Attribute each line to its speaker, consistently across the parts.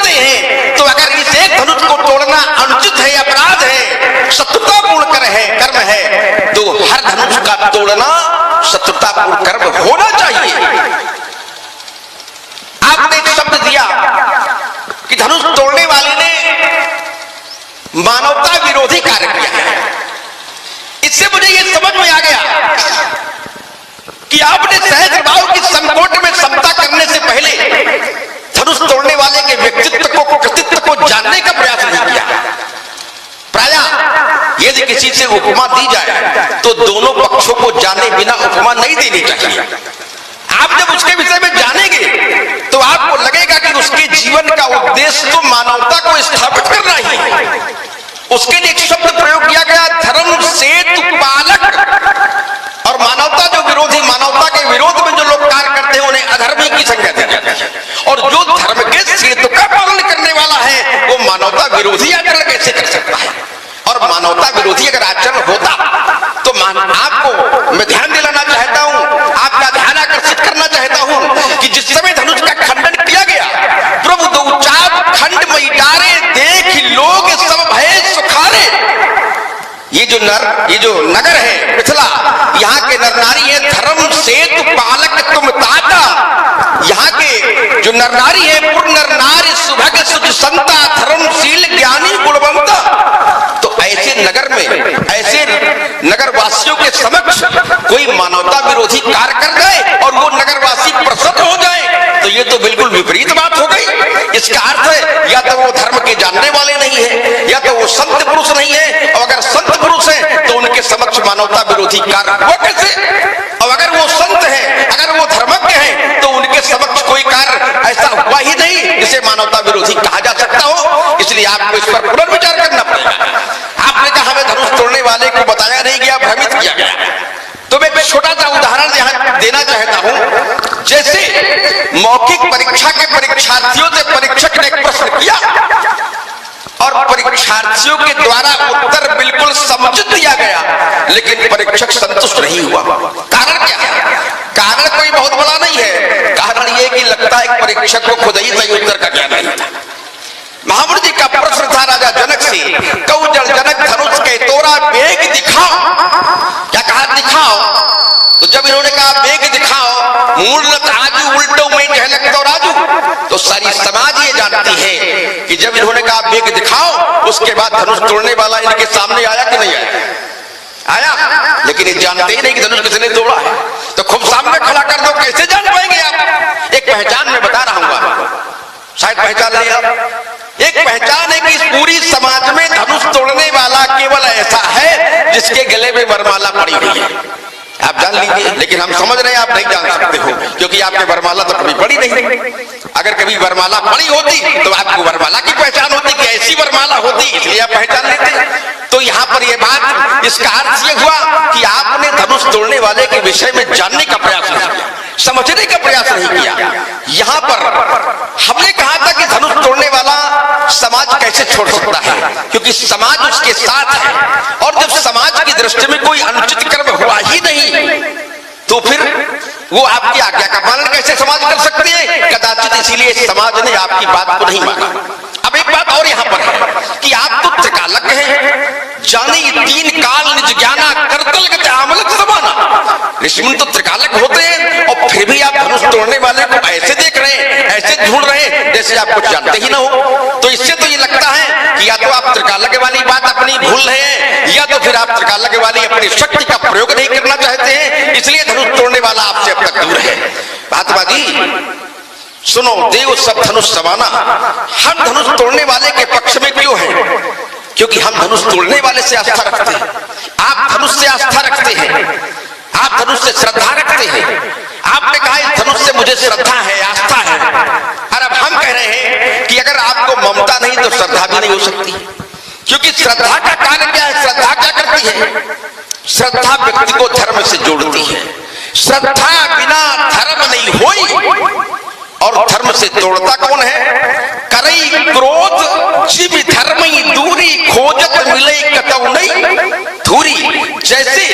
Speaker 1: तोड़ते हैं, तो अगर इस एक धनुष को तोड़ना अनुचित है, अपराध है, शत्रुतापूर्ण कर्म है, तो हर धनुष का तोड़ना शत्रुतापूर्ण कर्म होना चाहिए। आपने एक शब्द दिया कि धनुष तोड़ने वाले ने मानवता विरोधी कार्य किया है। इससे मुझे यह समझ में आ गया कि आपने सहस्त्रभाव की संकोट में समता करने से पहले धनुष तोड़ने वाले के व्यक्तित्व को, कृतित्व को जानने का प्रयास नहीं किया। प्रायः यदि किसी से उपमा दी जाए तो दोनों पक्षों को जाने बिना उपमा नहीं देनी चाहिए। आप जब उसके विषय में जानेंगे तो आपको लगेगा कि उसके जीवन का उद्देश्य तो मानवता को स्थापित करना ही है। उसके लिए एक शब्द प्रयोग किया गया, धर्म सेतु पालक। और मानवता जो विरोधी, मानवता के विरोध में जो लोग कार्य करते हैं उन्हें अधर्मी की संज्ञा दी जाती है। और जो धर्म के सेतु का पालन करने वाला है वो मानवता विरोधी आचरण कैसे कर सकता है? और मानवता विरोधी अगर आचरण होता तो आपको मैं ध्यान दिलाना चाहता हूं, आपका ध्यान आकर्षित करना चाहता हूं कि जिस समय धनुष का खंडन किया गया, प्रभु दो चाप खंड मई डारे, देख लोग सब भय सुखारे। ये जो नगर है मिथिला, यहाँ के नर नारी है धर्म सेतु पालक तुम ताता। यहाँ के जो नर नारी है पूर्ण नर नारी सुभग सुच संता, धर्मशील ज्ञानी गुणवंता। तो ऐसे नगर में, ऐसे नगरवासियों के समक्ष कोई मानवता विरोधी कार्य कर जाए और वो नगरवासी प्रसन्न हो जाए तो ये तो बिल्कुल विपरीत बात हो गई। इसका अर्थ है या तो वो धर्म के जानने वाले नहीं है, या तो वो संत पुरुष नहीं है। और अगर संत पुरुष है तो उनके समक्ष मानवता विरोधी कार्य हुआ कैसे? और अगर वो संत है, अगर वो धर्मज्ञ है तो उनके समक्ष कोई कार्य ऐसा हुआ ही नहीं जिसे मानवता विरोधी कहा जा सकता हो। इसलिए आपको इस पर पुनर्विचार करना पड़ेगा। आपने कहा हमें धनुष तोड़ने वाले को बताया नहीं गया, भ्रमित किया गया। तो मैं एक छोटा सा उदाहरण यहां देना चाहता हूं। जैसे मौखिक परीक्षा के परीक्षार्थियों से परीक्षक ने एक प्रश्न किया और परीक्षार्थियों के द्वारा उत्तर बिल्कुल समुचित दिया गया, लेकिन परीक्षक संतुष्ट नहीं हुआ। कारण क्या है? कारण कोई बहुत बड़ा नहीं है। कारण यह कि लगता है परीक्षक को खुद ही सही उत्तर का ज्ञान नहीं था। महावीर जी का प्रश्न था राजा जनक से, कहू जल जनक धनुष के तोरा वेग दिखाओ। क्या कहा? दिखाओ। तो जब इन्होंने कहा वेग दिखाओ, मूलत आजू उल्टो में झलक तो राजू, तो सारी समाज ये जानती है कि जब इन्होंने कहा वेग दिखाओ, उसके बाद धनुष तोड़ने वाला इनके सामने आया कि नहीं आया? आया। लेकिन ये जानते ही नहीं कि धनुष किसने तोड़ा है। तो खूब सामने खड़ा कर दो, कैसे जान पाएंगे आप? एक पहचान मैं बता रहा हूं, शायद पहचान लिया। एक पहचान है कि इस पूरी समाज में धनुष तोड़ने वाला केवल ऐसा है जिसके गले में वरमाला पड़ी हुई है। आप जान लीजिए, लेकिन हम समझ रहे हैं आप नहीं जान सकते हो, क्योंकि आपने वरमाला तो कभी पड़ी नहीं। अगर कभी वरमाला पड़ी होती तो आपको वरमाला की पहचान होती कि ऐसी वरमाला होती, इसलिए आप पहचान लेते। तो यहाँ पर यह बात, इसका अर्थ यह हुआ कि आपने धनुष तोड़ने वाले के विषय में जानने का प्रयास नहीं किया, समझने का प्रयास नहीं किया। यहाँ पर हमने कहा था कि धनुष तोड़ने वाला समाज कैसे छोड़ सकता है, क्योंकि समाज उसके साथ है। और जब समाज की दृष्टि में कोई अनुचित कर्म हुआ ही नहीं तो फिर वो आपकी आज्ञा का पालन कैसे समाज कर सकते हैं? कदाचित इसीलिए समाज ने आपकी बात को नहीं माना। अब एक बात और यहाँ पर है कि आप तो त्रिकालज्ञ हैं, जाने तीन काल निज ज्ञाना करतल गति आमलक समाना। ऋषिमुनि तो त्रिकालज्ञ होते हैं और फिर भी आप धनुष तोड़ने वाले को ऐसे देख रहे हैं, ऐसे ढूंढ रहे हैं जैसे आप कुछ जानते ही ना हो। तो इससे तो ये लगता है कि या तो आप त्रिकालज्ञ वाली बात अपनी भूल रहे हैं, या तो फिर आप त्रिकालज्ञ वाली अपनी शक्ति का प्रयोग नहीं करना चाहते हैं, इसलिए धनुष तोड़ने वाला आपसे अब तक दूर है। महात्मा जी सुनो, देव सब धनुष समाना। हम धनुष तोड़ने वाले के पक्ष में क्यों हैं? क्योंकि हम धनुष तोड़ने वाले से आस्था रखते हैं। आप धनुष से आस्था रखते हैं, आप धनुष से श्रद्धा रखते हैं। आपने कहा इस धनुष से मुझे श्रद्धा है, आस्था है। और अब हम कह रहे हैं कि अगर आपको ममता नहीं तो श्रद्धा भी नहीं हो सकती, क्योंकि श्रद्धा का कार्य क्या है? श्रद्धा क्या करती है? श्रद्धा व्यक्ति को धर्म से जोड़ती है। श्रद्धा बिना धर्म नहीं होई, और धर्म से तोड़ता कौन है? करई क्रोध जीव धर्मई दूरी, खोजत मिले कतौ नहीं धूरी। जैसे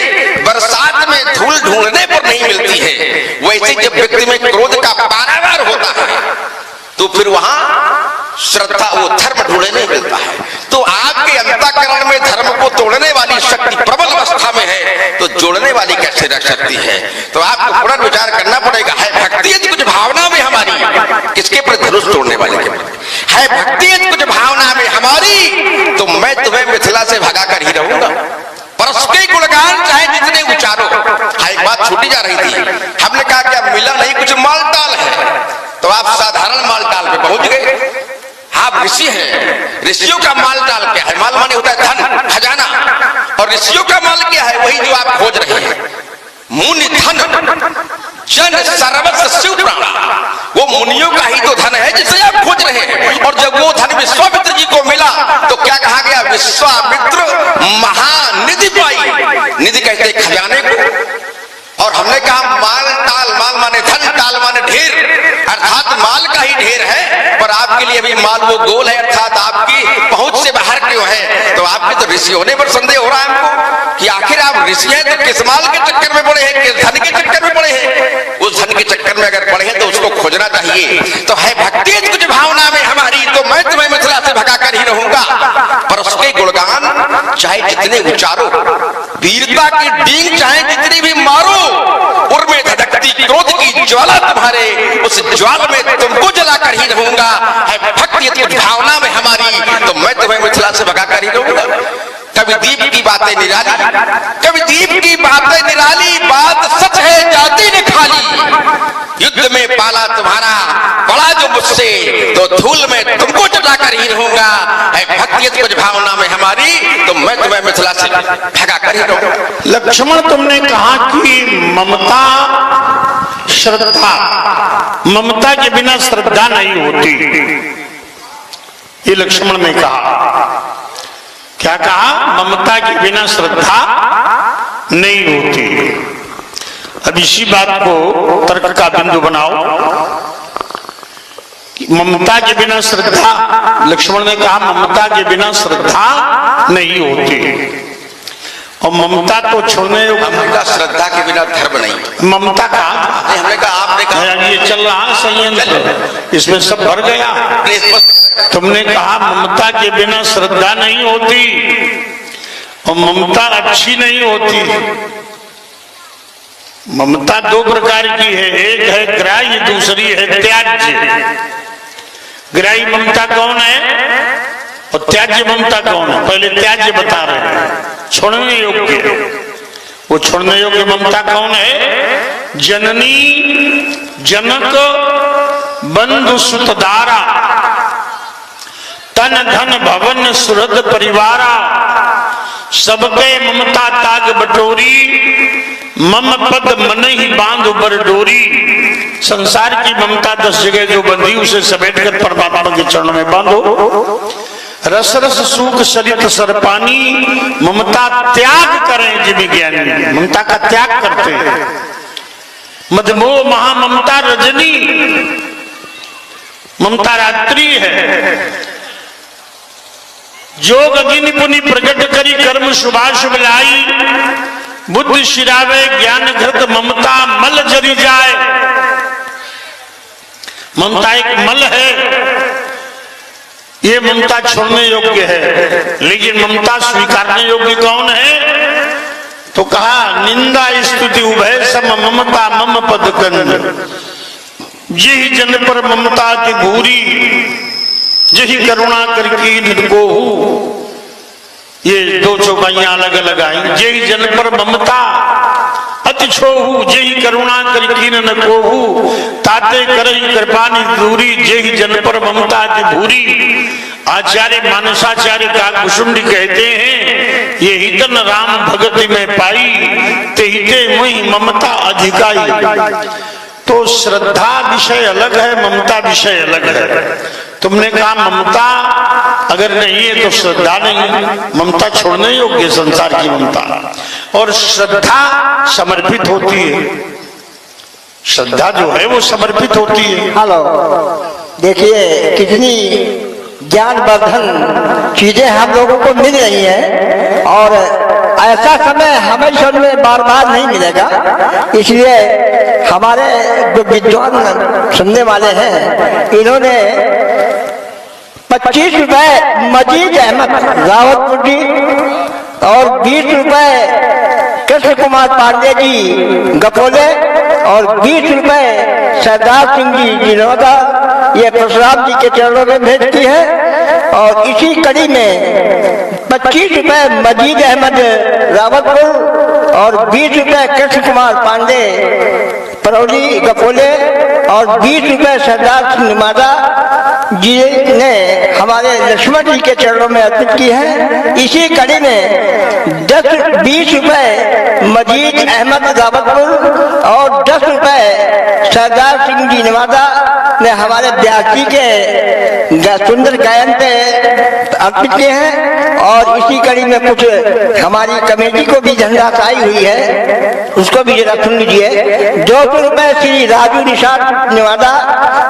Speaker 1: बरसात में धूल ढूंढने पर नहीं मिलती है, वैसे जब व्यक्ति में क्रोध का पारावार होता है तो फिर वहां श्रद्धा वो धर्म ढूंढने नहीं मिलता है। तो आपके अंतःकरण में धर्म को तोड़ने वाली शक्ति प्रबल अवस्था में है, तो जोड़ने वाली कैसे रह सकती है? तो आपको पुनर्विचार करना पड़ेगा। है भक्ति कुछ भावना में हमारी, किसके प्रति? धनुष तोड़ने वाले के प्रति। है भक्ति कुछ भावना में हमारी, तो मैं तुम्हें मिथिला से भगा कर ही रहूंगा। पर उसके गुणगान चाहे जितने उचारो। एक बात छूटी जा रही थी, हमने कहा क्या मिला नहीं, कुछ मालटाल है, तो आप साधारण मालटाल पे पहुंच गए। आप ऋषि हैं, ऋषियों का मालटाल क्या है? माल माने होता है धन, खजाना, और ऋषियों का माल क्या है? वही जो आप खोज रहे हैं, मुनि धन जन सर्वस्व शिव प्राण। वो मुनियों का ही तो धन है जिसे आप खोज रहे हैं। और जब वो धन विश्वामित्र जी को मिला तो क्या कहा गया? विश्वामित्र महानिधि पाई। निधि कहते खजाने को। और हमने कहा माल टाल, माल माने धन, टाल माने ढेर, अर्थात माल का ही ढेर है, पर आपके लिए अभी माल वो गोल है, अर्थात आपकी पहुंच से बाहर क्यों है? तो आपके तो ऋषि होने पर संदेह हो रहा है हमको कि आखिर आप ऋषि हैं तो किस माल के चक्कर में पड़े हैं, किस धन के चक्कर में पड़े हैं? उस धन के चक्कर में अगर पड़े हैं तो उसको खोजना चाहिए। तो है भक्ति कुछ भावना में हमारी, तो मैं तुम्हें मिथिला से भगा कर ही रहूंगा। पर उसके गुणगान चाहे जितने उचारो, वीरता की डींग चाहे जितनी भी मारो, उर्मे धधकती क्रोध की ज्वाला तुम्हारे, उस ज्वाला में तुमको जलाकर ही रहूंगा। है भक्ति कुछ भावना में हमारी, तो मैं तुम्हें मिथिला से भगा कर ही रहूंगा। कभी दीप की बातें निराली, कभी दीप की बातें निराली, बात सच है जाति ने खाली। युद्ध में पाला तुम्हारा बड़ा जो मुझसे, तो धूल में तुमको जलाकर ही रहूंगा। है भक्ति कुछ भावना में हमारी, तो मैं तुम्हें मिथिला से भगा कर ही रहूंगा।
Speaker 2: लक्ष्मण, तुमने कहा कि ममता श्रद्धा, ममता के बिना श्रद्धा नहीं होती, ये लक्ष्मण ने कहा। क्या कहा? ममता के बिना श्रद्धा नहीं होती। अब इसी बात को तर्क का बिंदु बनाओ। ममता के बिना श्रद्धा, लक्ष्मण ने कहा ममता के बिना श्रद्धा नहीं होती, और ममता तो छोड़ने योग्य,
Speaker 1: श्रद्धा के बिना धर्म नहीं।
Speaker 2: ममता का
Speaker 1: हमने कहा, आपने कहा
Speaker 2: ये चल रहा संयंत्र, इसमें सब भर गया। तुमने कहा ममता के बिना श्रद्धा नहीं होती, और ममता अच्छी नहीं होती। ममता दो प्रकार की है, एक है ग्राह्य, दूसरी है त्याज्य। ग्राह्य ममता कौन है और त्याज्य ममता कौन है? पहले त्याज्य बता रहे हैं, छोड़ने योग्य। वो छोड़ने योग्य ममता कौन है? जननी जनक बंधु सुतदारा, तन धन भवन सुहृद परिवारा, सबके ममता ताग बटोरी, मम पद मन ही बांध बर डोरी। संसार की ममता 10 जगह जो बंधी, उसे समेट कर परमात्मा के चरण में बांधो। रस रस सूख सरित सरपानी, ममता त्याग करें जिन ज्ञानी। ममता का त्याग करते हैं। मदमोह महाममता रजनी, ममता रात्रि है। जोग अग्नि पुनि प्रकट करी, कर्म शुभाशुभ लाई, बुद्धि शिरावे ज्ञान घृत, ममता मल जरी जाए। ममता एक मल है, ये ममता छोड़ने योग्य है। लेकिन ममता स्वीकारने योग्य कौन है? तो कहा निंदा स्तुति उभय सम, ममता मम पद कंद। यही जन पर ममता की भूरी, यही करुणा करके निको। ये दो चौपाइयां अलग अलग आई। यही जन पर ममता अति छोहू, जेहि करुणा करि कीन न कोहू, ताते करहि कृपानि दूरी, जेहि जन पर ममता अति भूरी। आचार्य मानसाचार्य काकुशुंडी कहते हैं, ये हितन राम भगति में पाई, ते हिते मुहि ममता अधिकाई। तो श्रद्धा विषय अलग है, ममता विषय अलग है। तुमने कहा ममता अगर नहीं है तो श्रद्धा नहीं। ममता छोड़ने योग्य संसार की ममता, और श्रद्धा समर्पित होती है। श्रद्धा जो है वो समर्पित होती है।
Speaker 3: हेलो, देखिए कितनी ज्ञानवर्धन चीजें हम लोगों को मिल रही हैं, और ऐसा समय हमें जीवन में बार बार नहीं मिलेगा। इसलिए हमारे जो विद्वान सुनने वाले हैं, इन्होंने 25 रुपए मजीद अहमद रावतपुर जी और 20 रुपए कृष्ण कुमार पांडे जी गपोले और 20 रुपए सरदार सिंह जी जिनोदा ये परशुराम जी के चरणों में भेजती है। और इसी कड़ी में 25 रुपए मजीद अहमद रावतपुर और 20 रुपए कृष्ण कुमार पांडे परौली गपोले और 20 रुपए सरदार सिंह निमादा जी ने हमारे लक्ष्मण जी के चरणों में अर्पित की है। इसी कड़ी में 20 रुपए मजीद अहमद रावतपुर और 10 रुपए सरदार सिंह जी निमादा ने हमारे ब्यास जी के सुंदर गायन पे अर्पित किए हैं। और इसी कड़ी में कुछ हमारी कमेटी को भी धनराशि हुई है, उसको भी जरा सुन लीजिए। 200 रुपए श्री राजू निषाद निवादा,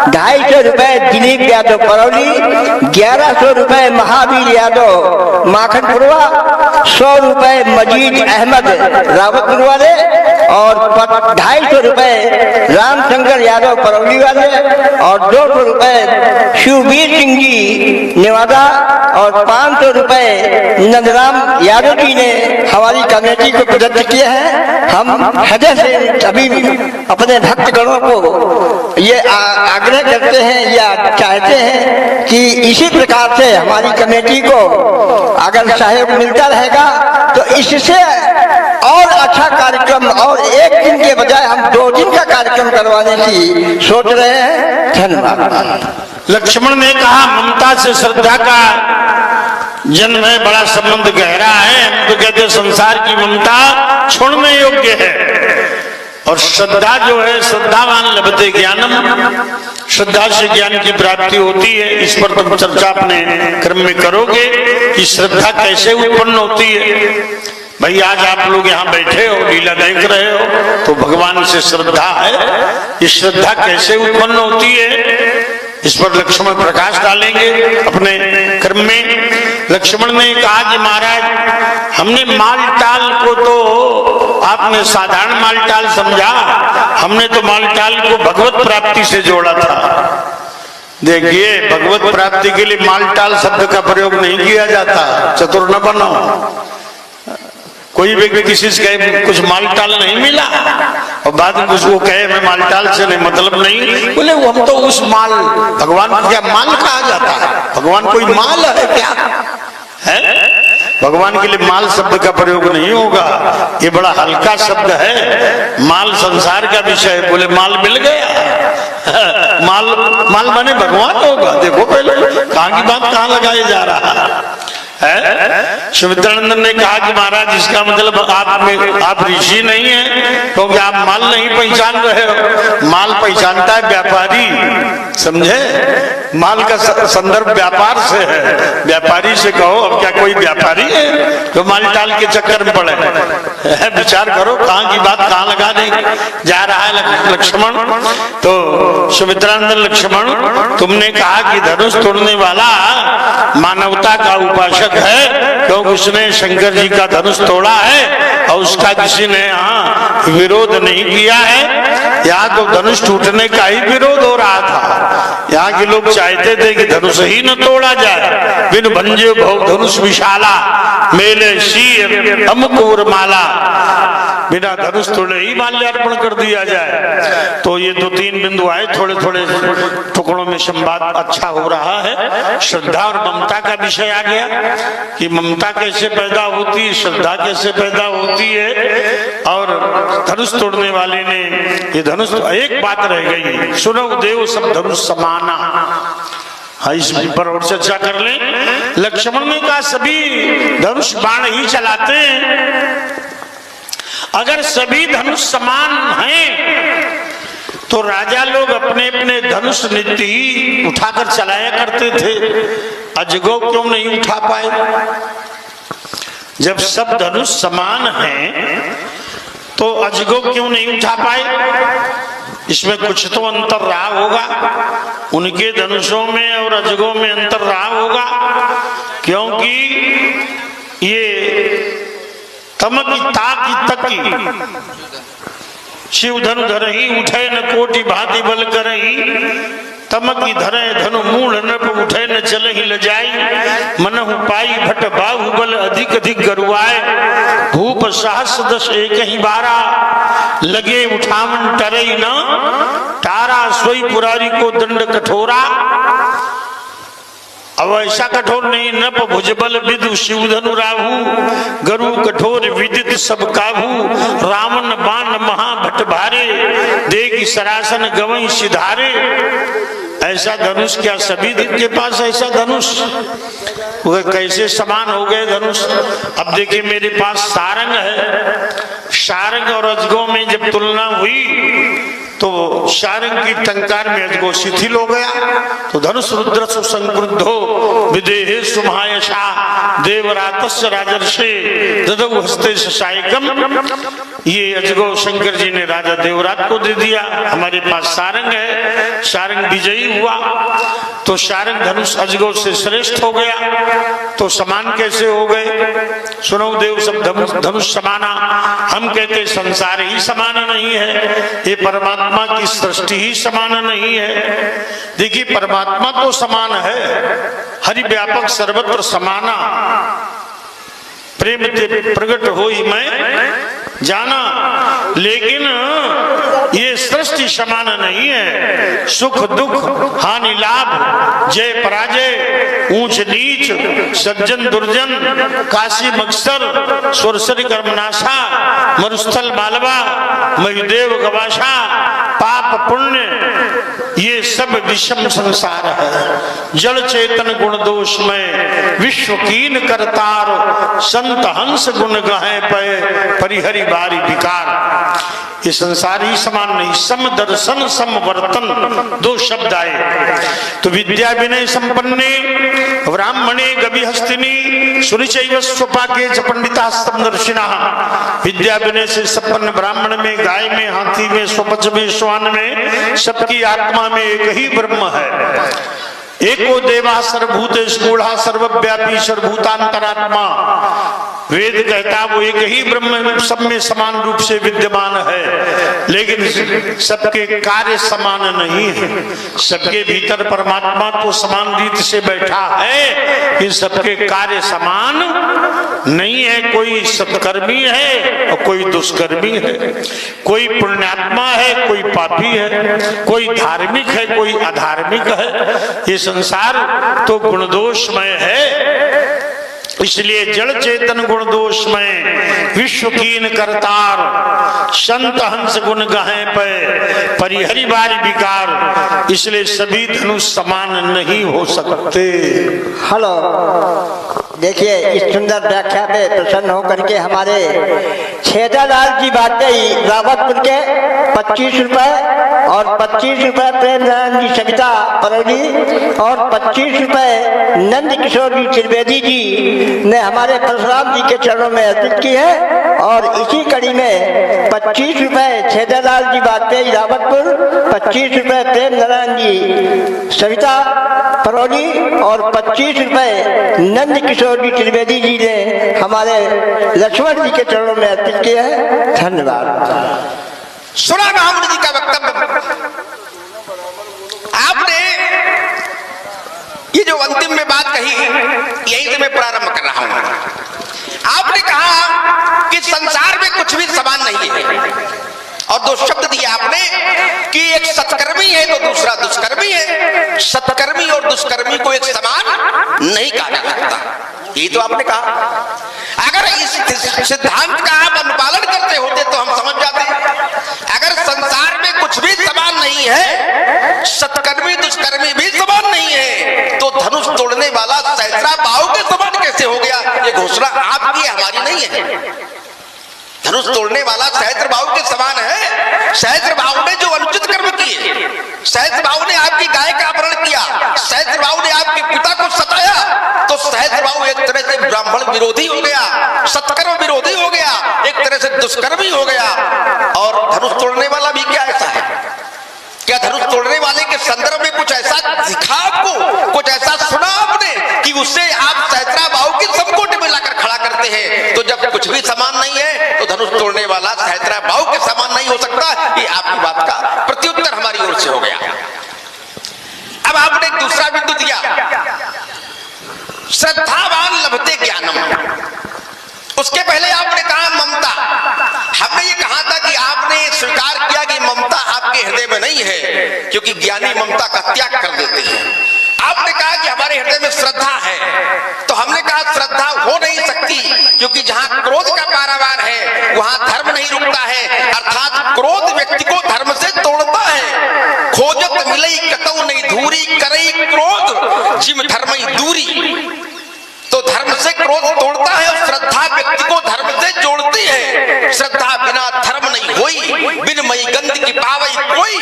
Speaker 3: 250 रुपए दिलीप यादव परौली, 1100 रुपए महावीर यादव माखनपुरवा, 100 रुपए मजीद अहमद रावतपुर वाले और 250 रुपए रामशंकर यादव परौली वाले और 200 रुपए शिववीर सिंह जी नेवादा और 500 रुपए नंदराम यादव जी ने हमारी कमेटी को प्रदत्त किए हैं। हम हृदय से सभी अपने भक्तगणों को ये आग्रह करते हैं या चाहते हैं कि इसी प्रकार से हमारी कमेटी को अगर सहयोग मिलता रहेगा तो इससे और अच्छा कार्यक्रम और एक दिन के बजाय हम 2 दिन का कार्यक्रम करवाने की सोच रहे हैं। धन्यवाद।
Speaker 2: लक्ष्मण ने कहा ममता से श्रद्धा का जन्म है, बड़ा संबंध गहरा है। हम तो कहते संसार की ममता छोड़ने योग्य है और श्रद्धा जो है श्रद्धावान लभते ज्ञानम, श्रद्धा से ज्ञान की प्राप्ति होती है। इस पर तुम चर्चा अपने क्रम में करोगे कि श्रद्धा कैसे उत्पन्न होती है। भाई आज आप लोग यहाँ बैठे हो, लीला देख रहे हो, तो भगवान से श्रद्धा है। ये श्रद्धा कैसे उत्पन्न होती है इस पर लक्ष्मण प्रकाश डालेंगे अपने क्रम में। लक्ष्मण ने कहा कि महाराज हमने मालटाल को तो आपने साधारण मालटाल समझा, हमने तो मालटाल को भगवत प्राप्ति से जोड़ा था। देखिए भगवत प्राप्ति के लिए मालटाल शब्द का प्रयोग नहीं किया जाता, चतुर न बनो। कोई व्यक्ति किसी से कहे कुछ मालटाल नहीं मिला और बाद में उसको कहे मैं मालटाल से नहीं मतलब नहीं, बोले वो हम तो उस माल, भगवान को क्या माल कहा जाता है? भगवान कोई माल है क्या है? भगवान के लिए माल शब्द का प्रयोग नहीं होगा, ये बड़ा हल्का शब्द है। माल संसार का विषय है, बोले माल मिल गया, माल माल माने भगवान होगा। देखो पहले कहाँ की बात कहाँ लगाया जा रहा है। सुमित्रानंदन ने कहा कि महाराज इसका मतलब आप ऋषि नहीं है क्योंकि आप माल नहीं पहचान रहे हो। माल पहचानता है व्यापारी, समझे? माल का संदर्भ व्यापार से है। व्यापारी से कहो अब क्या कोई व्यापारी है जो माल टाल के चक्कर में पड़े? विचार करो कहाँ की बात कहाँ लगाने जा रहा है लक्ष्मण। तो सुमित्रानंदन लक्ष्मण तुमने कहा कि धनुष तोड़ने वाला मानवता का उपासक है क्योंकि उसने शंकर जी का धनुष तोड़ा है और उसका किसी ने यहाँ विरोध नहीं किया है। यहाँ तो धनुष टूटने का ही विरोध हो रहा था। यहाँ के लोग चाहते थे कि धनुष ही न तोड़ा जाए। बिन भंजे भव धनुष विशाला मेले शीर अमुकूर माला, बिना धनुष तोड़े ही माल्यार्पण कर दिया जाए। तो ये 2-3 बिंदु आए, थोड़े थोड़े टुकड़ों में संवाद अच्छा हो रहा है। श्रद्धा और ममता का विषय आ गया कि ममता कैसे पैदा होती है, श्रद्धा कैसे पैदा होती है। और धनुष तोड़ने वाले ने ये धनुष, एक बात रह गई, सुनो देव सब धनुष समाना। हाँ इस पर और चर्चा कर लें। लक्ष्मण ने कहा सभी धनुष बाण ही चलाते हैं, अगर सभी धनुष समान हैं तो राजा लोग अपने अपने धनुष नित्य ही उठाकर चलाया करते थे, अजगौ क्यों नहीं उठा पाए? जब सब धनुष समान हैं तो अजगौ क्यों नहीं उठा पाए? इसमें कुछ तो अंतर रहा होगा, उनके धनुषों में और अजगों में अंतर रहा होगा, क्योंकि ये तमकी ताकी तकी शिव धनु धरही उठे न कोटि भांति बल करही तमकी धरे धनु मूल नप उठे न चलहि ल जाई मनहु पाई भट बाहुबल अधिक अधिक गरुआए भूप सहस दस एक ही बारा लगे उठावन टरई न तारा सोई पुरारी को दंड कठोरा। अब ऐसा कठोर नहीं नप भुजबल विदु शिव धनु राहु गरु कठोर विदित सब काहू रावण बाण महाभट भारे देगी सरासन गवई सिधारे। ऐसा धनुष क्या सभी के पास ऐसा धनुष? वह कैसे समान हो गए धनुष? अब देखिए मेरे पास सारंग है, सारंग और अजगो में जब तुलना हुई तो सारंग की टंकार में अजगो शिथिल हो गया, तो धनुष रुद्र संक्रुद्धो विदेहे सुमहायशा देवरातस्य राजर्षे ददौ हस्ते सायकम। ये अजगो शंकर जी ने राजा देवरात को दे दिया। हमारे पास सारंग है, सारंग विजयी हुआ तो सारंग धनुष अजगो से श्रेष्ठ हो गया। तो समान कैसे हो गए? सुनो देव सब धनुष समाना, हम कहते संसार ही समान नहीं है, ये परमात्मा की सृष्टि ही समान नहीं है। देखिए परमात्मा तो समान है, हरि व्यापक सर्वत्र समाना प्रेम ते प्रकट होई मैं जाना, लेकिन ये सृष्टि समान नहीं है। सुख दुख हानि लाभ जय पराजय ऊंच नीच सज्जन दुर्जन काशी मक्सर सुरसरी कर्मनाशा मरुस्थल मालवा मयुदेव गवाशा पाप पुण्य ये सब विषम संसार है। जड़ चेतन गुण दोष में विश्व कीन करतार संत हंस गुण गाहे पे परिहरि बारी विकार। ये संसार ही समान नहीं, सम दर्शन सम वर्तन दो शब्द आए। तो विद्या विनय संपन्ने ब्राह्मणे गविहस्तिनी सुनिचैव स्वपाके च पंडिता समदर्शिना। विद्या विनय से संपन्न ब्राह्मण में, गाय में, हाथी में, स्वपच में, श्वान में, सबकी आत्मा में एक ही ब्रह्म है। एको देवा सर्वभूतेषु गूढ़ा सर्वव्यापी सर्वभूतांतरात्मा। वेद कहता वो एक ही ब्रह्म सब में समान रूप से विद्यमान है, लेकिन सबके कार्य समान नहीं है। सबके भीतर परमात्मा तो समान रीति से बैठा है, इन सबके कार्य समान नहीं है। कोई सत्कर्मी है और कोई दुष्कर्मी है, कोई पुण्यात्मा है कोई पापी है, कोई धार्मिक है कोई अधार्मिक है। ये संसार तो गुणदोषमय है, इसलिए जड़ चेतन गुण दोष में विश्व कीन करतार संत हंस गुण गहे पे परिहरि बारी विकार। इसलिए सभी धनुष समान नहीं हो सकते।
Speaker 3: हेलो, देखिए इस सुंदर व्याख्या पे प्रसन्न होकर के हमारे छेदालाल जी बातें रावतपुर के 25 रुपए और 25 रुपए प्रेम नारायण जी सविता परौली और 25 रुपए नंद किशोर जी त्रिवेदी जी ने हमारे परशुराम जी के चरणों में अर्पित की है। और इसी कड़ी में 25 रुपए छेदालाल जी बातें रावतपुर, 25 रुपए प्रेम नारायण जी सविता परौली और 25 रुपए नंद किशोर जी त्रिवेदी जी ने हमारे लक्ष्मण जी के चरणों में अर्पित किया है। धन्यवाद।
Speaker 1: सुना महामुनि जी का वक्तव्य। आपने ये जो अंतिम में बात कही, यही से मैं प्रारंभ कर रहा हूं। आपने कहा कि संसार में कुछ भी समान नहीं है, और दो शब्द दिए आपने कि एक सत्कर्मी है तो दूसरा दुष्कर्मी है। सत्कर्मी और दुष्कर्मी को एक समान नहीं कहा जा सकता, ये तो आपने कहा। अगर इस सिद्धांत का आप अनुपालन करते होते तो हम समझ जाते। अगर संसार में कुछ भी समान नहीं है, सत्कर्मी दुष्कर्मी भी समान नहीं है, तो धनुष तोड़ने वाला सहस्रा बाहु के समान कैसे हो गया? ये घोषणा आपकी हमारी नहीं है। धनुष तोड़ने वाला सहस्र बाहु के समान है। सहस्र बाहु ने जो अनुचित कर्म किए, सहस्र बाहु ने आपकी गाय का अपहरण किया, सहस्र बाहु ने आपके पिता को सताया, तो सहस्र बाहु एक तरह से ब्राह्मण विरोधी हो गया, सत्कर्म विरोधी हो गया, एक तरह से दुष्कर्मी हो गया। और धनुष तोड़ने वाला भी क्या ऐसा है? क्या धनुष तोड़ने वाले के संदर्भ में कुछ ऐसा दिखा आपको, कुछ ऐसा सुना आपने कि उससे आप सहस्रा बाहु की समकोटि में लाकर खड़ा करते हैं? तो जब कुछ भी समान नहीं है तो धनुष तोड़ने वाला सहस्रा बाहु के समान नहीं हो सकता। ये आपकी बात का प्रत्युत्तर हमारी ओर से हो गया। अब आपने एक दूसरा बिंदु दिया, श्रद्धावान लभते ज्ञानम। उसके पहले आपने कहा ममता। हमने ये कहा था कि आपने स्वीकार किया कि ममता आपके हृदय में नहीं है, क्योंकि ज्ञानी ममता का त्याग कर देते हैं। आपने कहा कि हमारे हृदय में श्रद्धा है, तो हमने कहा श्रद्धा हो नहीं सकती, क्योंकि जहां क्रोध का पारावार है वहां धर्म नहीं रुकता है, अर्थात क्रोध व्यक्ति को धर्म से तोड़ता है। खोजत मिलई कतऊ नहीं धूरी करई क्रोध जिम धर्मई दूरी। तो धर्म से क्रोध तोड़ता है और श्रद्धा व्यक्ति को धर्म से जोड़ती है। श्रद्धा बिना धर्म नहीं होई, बिन मई गंध की पावई कोई।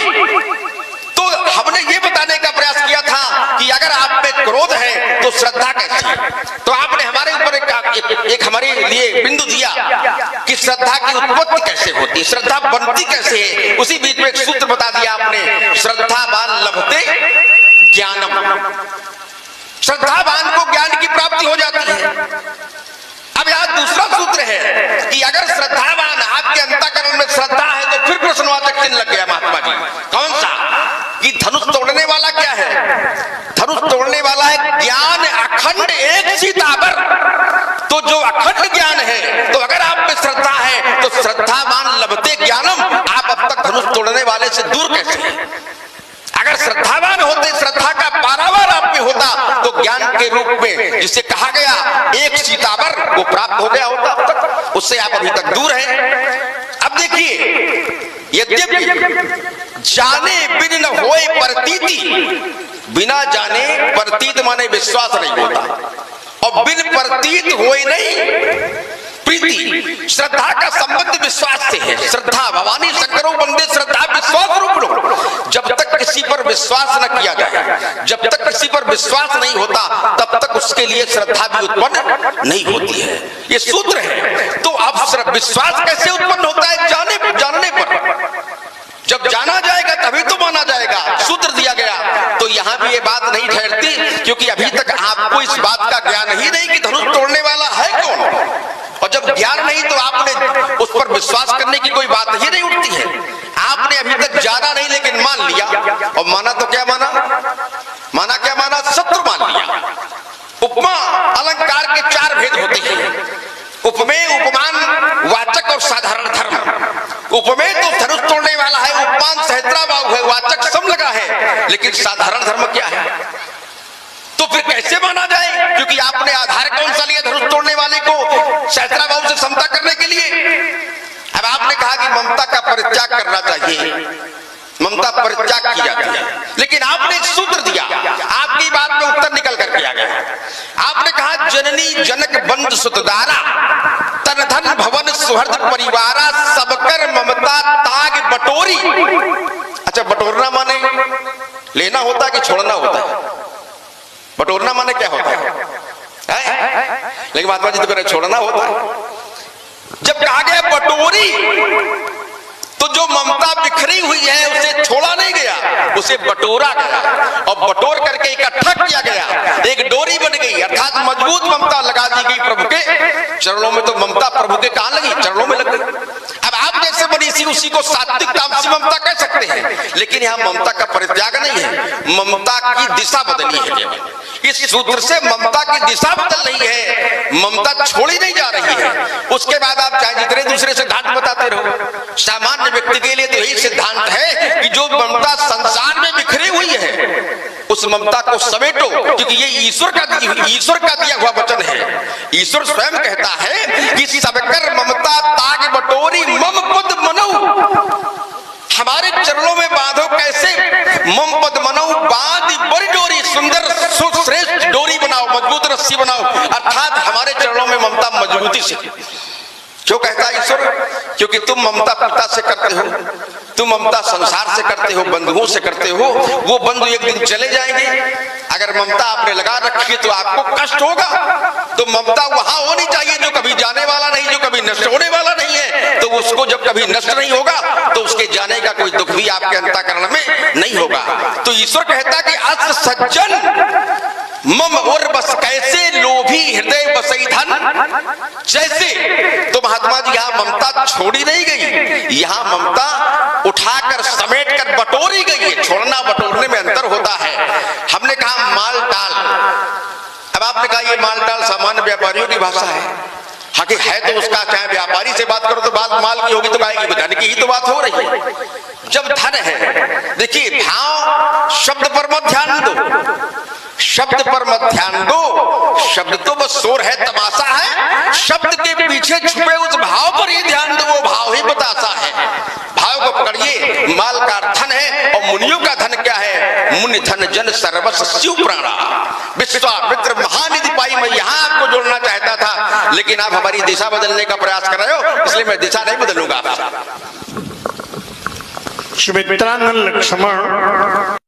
Speaker 1: तो हमने ये बताने का प्रयास किया था कि अगर आप में क्रोध है तो श्रद्धा कैसी है। तो आपने हमारे ऊपर एक हमारे लिए बिंदु दिया कि श्रद्धा की उत्पत्ति कैसे होती है, श्रद्धा बनती कैसे है। उसी बीच में एक सूत्र बता दिया आपने, श्रद्धावान लभते ज्ञानम। श्रद्धावान को ज्ञान की प्राप्ति हो जाती है। अब यहां दूसरा सूत्र है कि अगर श्रद्धावान आपके अंतःकरण में श्रद्धा है तो फिर प्रश्नवाचक चिन्ह लग गया महात्मा जी। कौन सा? कि धनुष तोड़ने वाला क्या है? धनुष तोड़ने वाला है ज्ञान अखंड एक सीतावर। तो जो अखंड ज्ञान है, तो अगर आप में श्रद्धा है तो श्रद्धावान लभते ज्ञानम। आप अब तक धनुष तोड़ने वाले से दूर कैसे हैं? अगर श्रद्धावान होते, श्रद्धा का पारावार आप में होता, तो ज्ञान के रूप में जिसे कहा गया एक सीतावर वो प्राप्त हो गया होता अब तक। उससे आप अभी तक दूर हैं। अब देखिए, यद्यपि जाने बिन न होए प्रतीति, बिना जाने प्रतीत माने विश्वास नहीं होता, और बिन प्रतीत होए नहीं प्रीति। श्रद्धा का संबंध विश्वास से है। श्रद्धा भवानी शंकरों बंदे श्रद्धा विश्वास रूप लो। जब तक किसी पर विश्वास न किया जाए, जब तक किसी पर विश्वास नहीं होता, तब तक उसके लिए श्रद्धा भी उत्पन्न नहीं होती है। ये सूत्र है। तो अब विश्वास कैसे उत्पन्न होता है? जानने पर। जब जाना जाएगा तभी तो माना जाएगा, सूत्र दिया गया। तो यहां भी ये बात नहीं ठहरती, क्योंकि अभी तक आपको इस बात का ज्ञान ही नहीं कि धनुष तोड़ने वाला है कौन। और जब ज्ञान नहीं तो आपने उस पर विश्वास करने की कोई बात ही नहीं उठती है। आपने अभी तक जाना नहीं, लेकिन मान लिया। और माना तो क्या माना? माना क्या माना? शत्रु मान लिया। उपमा अलंकार के चार भेद होते हैं, उपमेय, उपमान, वाचक और साधारण धर्म। उपमेय तो धनुष तोड़ने वाला है, उपमान सहस्त्राबाहु है, वाचक सम लगा है, लेकिन साधारण धर्म क्या है? तो फिर कैसे माना जाए? क्योंकि आपने आधार कौन सा लिया धनुष तोड़ने वाले को सहस्त्राबाहु से समता करने के लिए? अब आपने कहा कि ममता का परित्याग करना चाहिए, ममता परित्याग की जाती है, लेकिन आपने एक सूत्र दिया। आपकी बात में उत्तर निकल करके आ गया। आपने कहा जननी जनक बंधु सुतदारा, तन धन भवन सुहृद परिवारा, सबकर ममता ताग बटोरी। अच्छा, बटोरना माने लेना होता है कि छोड़ना होता है? बटोरना माने क्या होता है? लेकिन महात्मा जी तो कह रहे छोड़ना होता है। जब कहा गया बटोरी, तो जो ममता बिखरी हुई है उसे छोड़ा नहीं गया, उसे बटोरा गया और बटोर करके इकट्ठा किया गया, एक डोरी बन गई, अर्थात मजबूत ममता लगा दी गई प्रभु के चरणों में। तो ममता प्रभु के कहां लगी? चरणों में लग गई। अब आप जैसे बनी सी उसी को सात्विक तामसी ममता कह सकते हैं, लेकिन यहां ममता का परित्याग नहीं है, ममता की दिशा बदली है। इस सूत्र से ममता की दिशा बदल रही है, ममता छोड़ी नहीं जा रही है। उसके बाद आप चाहे जितने दूसरे सिद्धांत बताते रहो, सामान्य व्यक्ति के लिए तो यही सिद्धांत है कि जो ममता संसार में बिखरी हुई है उस ममता को समेटो, क्योंकि ये ईश्वर का दिया हुआ वचन है। ईश्वर स्वयं कहता है कि सबकर ममता ताग बटोरी मम पद मनऊ। हमारे चरणों में बांधो, कैसे? मम पद मनऊ बांध बड़ी डोरी, सुंदर श्रेष्ठ डोरी बनाओ, मजबूत रस्सी बनाओ, अर्थात हमारे चरणों में ममता मजबूती से। क्यों कहता है ईश्वर? क्योंकि तुम ममता पिता से करते हो, तुम ममता संसार से करते हो, बंधुओं से करते हो। वो बंधु एक दिन चले जाएंगे। अगर ममता आपने लगा रखी है तो आपको कष्ट होगा। तो ममता वहां होनी चाहिए जो कभी जाने वाला नहीं, जो कभी नष्ट होने वाला नहीं है। तो उसको जब कभी नष्ट नहीं होगा तो उसके जाने का कोई दुख भी आपके अंतःकरण में नहीं होगा। तो ईश्वर कहता कि अस सज्जन मम और बस कैसे लोभी हृदय बसई धन, जैसे तो महात्मा जी यहाँ ममता छोड़ी नहीं गई, यहाँ ममता उठाकर समेट कर बटोरी गई है। छोड़ना बटोरने में अंतर होता है। हमने कहा माल टाल, अब आपने कहा ये माल टाल सामान्य व्यापारियों की भाषा है। हाकि है तो उसका, चाहे व्यापारी से बात करो तो बात माल की होगी तो गाय की धन की ही तो बात हो रही है। जब धन है, देखिए भाव शब्द पर मत ध्यान दो, शब्द पर मत ध्यान दो। शब्द तो बस शोर है, तमाशा है। शब्द के पीछे छुपे उस भाव पर ही ध्यान दो, वो भाव ही बतासा है। भाव को पकड़िए। माल का धन है और मुनियों का धन क्या है? मुनि धन जन सर्वस्व शिव प्राणा। विश्वामित्र महानिधि पाई, मैं यहाँ आपको जोड़ना चाहता था, लेकिन आप हमारी दिशा बदलने का प्रयास कर रहे हो, इसलिए मैं दिशा नहीं बदलूंगा।
Speaker 2: सुमित्रानंद लक्ष्मण